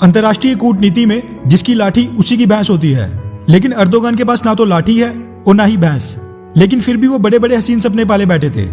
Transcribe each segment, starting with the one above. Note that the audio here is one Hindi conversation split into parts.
अंतर्राष्ट्रीय कूटनीति में जिसकी लाठी उसी की भैंस होती है, लेकिन अर्दोगान के पास ना तो लाठी है और ना ही भैंस, लेकिन फिर भी वो बड़े बड़े हसीन सपने पाले बैठे थे।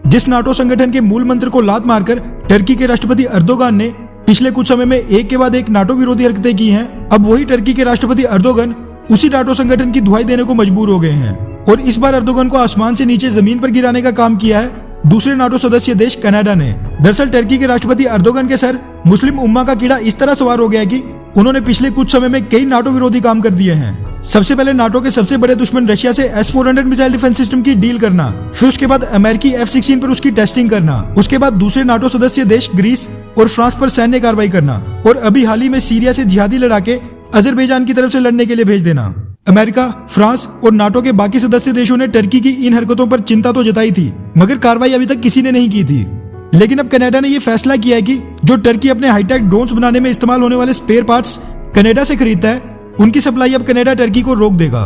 जिस नाटो संगठन के मूल मंत्र को लात मारकर टर्की के राष्ट्रपति अर्दोगान ने पिछले कुछ समय में एक के बाद एक नाटो विरोधी हरकतें की हैं, अब वही टर्की के राष्ट्रपति अर्दोगान उसी नाटो संगठन की दुहाई देने को मजबूर हो गए हैं। और इस बार अर्दोगान को आसमान से नीचे जमीन पर गिराने का काम किया है दूसरे नाटो सदस्य देश कनाडा ने। दरअसल टर्की के राष्ट्रपति अर्दोगान के सर मुस्लिम उम्मा का कीड़ा इस तरह सवार हो गया कि उन्होंने पिछले कुछ समय में कई नाटो विरोधी काम कर दिए हैं। सबसे पहले नाटो के सबसे बड़े दुश्मन रशिया से S-400 मिसाइल डिफेंस सिस्टम की डील करना, फिर उसके बाद अमेरिकी F-16 पर उसकी टेस्टिंग करना, उसके बाद दूसरे नाटो सदस्य देश ग्रीस और फ्रांस पर सैन्य कार्रवाई करना, और अभी हाल ही में सीरिया से जिहादी लड़ाके अजरबैजान की तरफ से लड़ने के लिए भेज देना। अमेरिका, फ्रांस और नाटो के बाकी सदस्य देशों ने टर्की की इन हरकतों पर चिंता तो जताई थी, मगर कार्रवाई अभी तक किसी ने नहीं की थी। लेकिन अब कनाडा ने यह फैसला किया है कि जो टर्की अपने हाईटेक ड्रोन्स बनाने में इस्तेमाल होने वाले स्पेयर पार्ट्स कनाडा से खरीदता है, उनकी सप्लाई अब कनाडा टर्की को रोक देगा।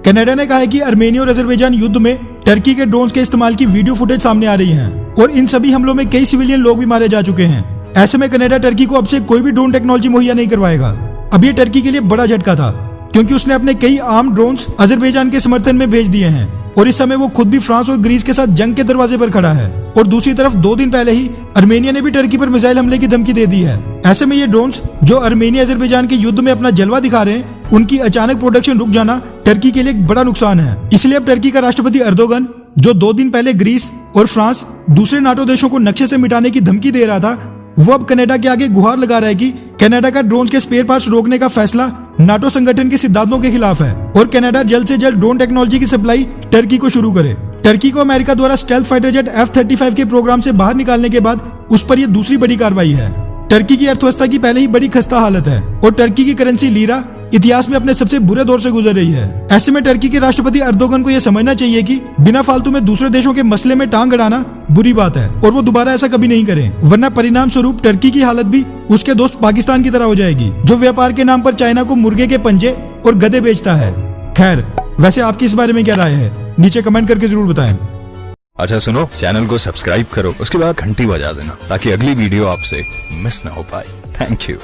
कनाडा ने कहा है कि आर्मेनिया और अजरबैजान युद्ध में टर्की के ड्रोन्स के इस्तेमाल की वीडियो फुटेज सामने आ रही है और इन सभी हमलों में कई सिविलियन लोग भी मारे जा चुके हैं। ऐसे में कनाडा टर्की को अब से कोई भी ड्रोन टेक्नोलॉजी मुहैया नहीं करवाएगा। अब ये टर्की के लिए बड़ा झटका था, क्योंकि उसने अपने कई आर्म ड्रोन्स अजरबैजान के समर्थन में भेज दिए हैं और इस समय वो खुद भी फ्रांस और ग्रीस के साथ जंग के दरवाजे पर खड़ा है। और दूसरी तरफ 2 दिन पहले ही आर्मेनिया ने भी टर्की पर मिसाइल हमले की धमकी दे दी है। ऐसे में ये ड्रोन्स जो आर्मेनिया अजरबैजान के युद्ध में अपना जलवा दिखा रहे हैं, उनकी अचानक प्रोडक्शन रुक जाना टर्की के लिए एक बड़ा नुकसान है। इसलिए अब टर्की का राष्ट्रपति अर्दोगान, जो 2 दिन पहले ग्रीस और फ्रांस दूसरे नाटो देशों को नक्शे से मिटाने की धमकी दे रहा था, वो अब कनाडा के आगे गुहार लगा रहा है कि कनाडा का ड्रोन्स के स्पेयर पार्ट्स रोकने का फैसला नाटो संगठन के सिद्धांतों के खिलाफ है और कनाडा जल्द से जल्द ड्रोन टेक्नोलॉजी की सप्लाई टर्की को शुरू करे। टर्की को अमेरिका द्वारा स्टेल्थ फाइटर जेट F-35 के प्रोग्राम से बाहर निकालने के बाद उस पर यह दूसरी बड़ी कार्रवाई है। टर्की की अर्थव्यवस्था की पहले ही बड़ी खस्ता हालत है और टर्की की करेंसी लीरा इतिहास में अपने सबसे बुरे दौर से गुजर रही है। ऐसे में टर्की के राष्ट्रपति अर्दोगान को यह समझना चाहिए कि बिना फालतू में दूसरे देशों के मसले में टांग अड़ाना बुरी बात है और वो दोबारा ऐसा कभी नहीं करें, वरना परिणाम स्वरूप टर्की की हालत भी उसके दोस्त पाकिस्तान की तरह हो जाएगी, जो व्यापार के नाम पर चाइना को मुर्गे के पंजे और गधे बेचता है। खैर, वैसे आपकी इस बारे में क्या राय है, नीचे कमेंट करके जरूर बताएं। अच्छा सुनो, चैनल को सब्सक्राइब करो, उसके बाद घंटी बजा देना ताकि अगली वीडियो आपसे मिस ना हो पाए। Thank you.